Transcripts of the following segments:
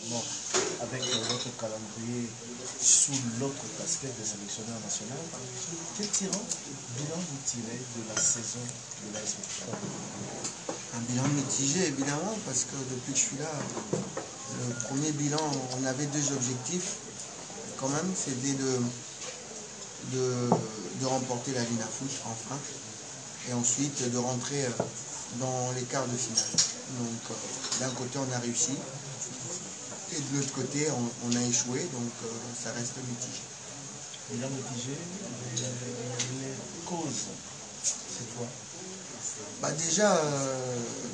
Bon, avec votre calendrier sous l'autre casquette de sélectionneur national, quel bilan vous tirez de la saison de l'AS Montréal? Un bilan mitigé évidemment, parce que depuis que je suis là, le premier bilan, on avait deux objectifs quand même, c'était de remporter la Linafoot enfin, et ensuite de rentrer dans les quarts de finale. Donc d'un côté on a réussi, et de l'autre côté on a échoué, donc ça reste mitigé. Bilan mitigé, les causes, c'est quoi? Déjà,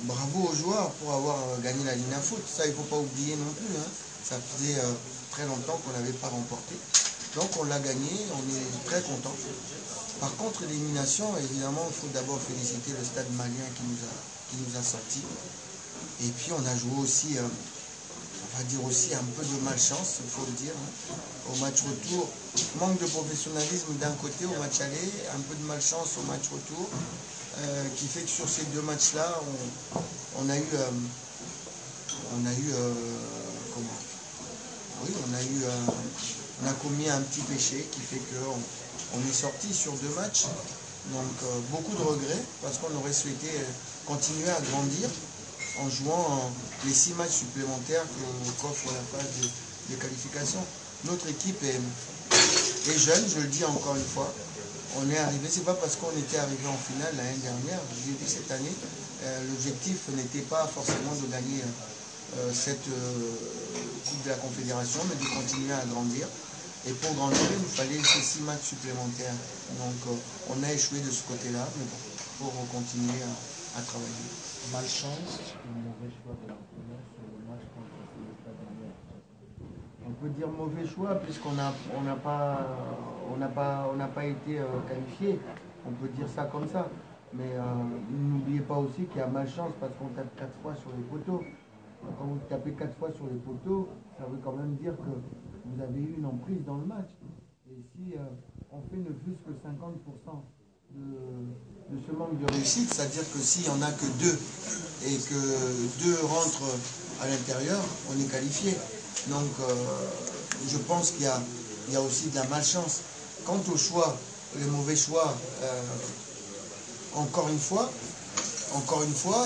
bravo aux joueurs pour avoir gagné la Linafoot, ça il ne faut pas oublier non plus, hein. Ça faisait très longtemps qu'on n'avait pas remporté, donc on l'a gagné, on est très content. Par contre, l'élimination, évidemment, il faut d'abord féliciter le stade malien qui nous a sortis. Et puis on a joué aussi, on va dire aussi un peu de malchance, il faut le dire, hein. Au match retour, manque de professionnalisme d'un côté au match aller, un peu de malchance au match retour, qui fait que sur ces deux matchs-là, on a commis un petit péché qui fait qu'on est sorti sur deux matchs. Donc beaucoup de regrets, parce qu'on aurait souhaité continuer à grandir en jouant les 6 matchs supplémentaires qu'offre la phase de qualification. Notre équipe est jeune, je le dis encore une fois. On est arrivé, c'est pas parce qu'on était arrivé en finale l'année dernière, je l'ai dit cette année, l'objectif n'était pas forcément de gagner cette Coupe de la Confédération, mais de continuer à grandir. Et pour grandir, il nous fallait ces 6 matchs supplémentaires. Donc on a échoué de ce côté-là, mais bon, pour continuer à travailler. Malchance ou mauvais choix de l'entraîneur sur le match contre le Stade Malien? On peut dire mauvais choix puisqu'on n'a pas été qualifié. On peut dire ça comme ça. Mais n'oubliez pas aussi qu'il y a malchance parce qu'on tape 4 fois sur les poteaux. Quand vous tapez 4 fois sur les poteaux, ça veut quand même dire que vous avez eu une emprise dans le match. Et si on fait ne plus que 50% de ce manque de réussite, c'est-à-dire que s'il n'y en a que 2 et que 2 rentrent à l'intérieur, on est qualifié. Donc je pense qu'il y a aussi de la malchance. Quant au choix, les mauvais choix, encore une fois,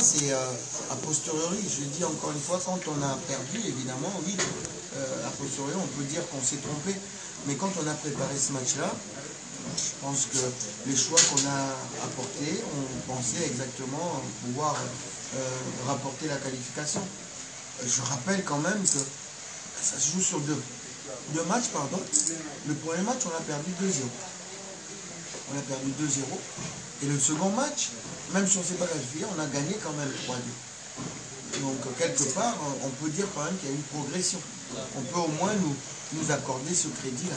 c'est a posteriori. Je dis encore une fois, quand on a perdu, évidemment, oui, a posteriori, on peut dire qu'on s'est trompé. Mais quand on a préparé ce match-là, je pense que les choix qu'on a apportés, on pensait exactement pouvoir rapporter la qualification. Je rappelle quand même que ça se joue sur deux matchs, pardon. Le premier match, on a perdu 2-0. On a perdu 2-0. Et le second match, même si on ne s'est pas qualifié, on a gagné quand même 3-2. Donc, quelque part, on peut dire quand même qu'il y a une progression. On peut au moins nous accorder ce crédit-là.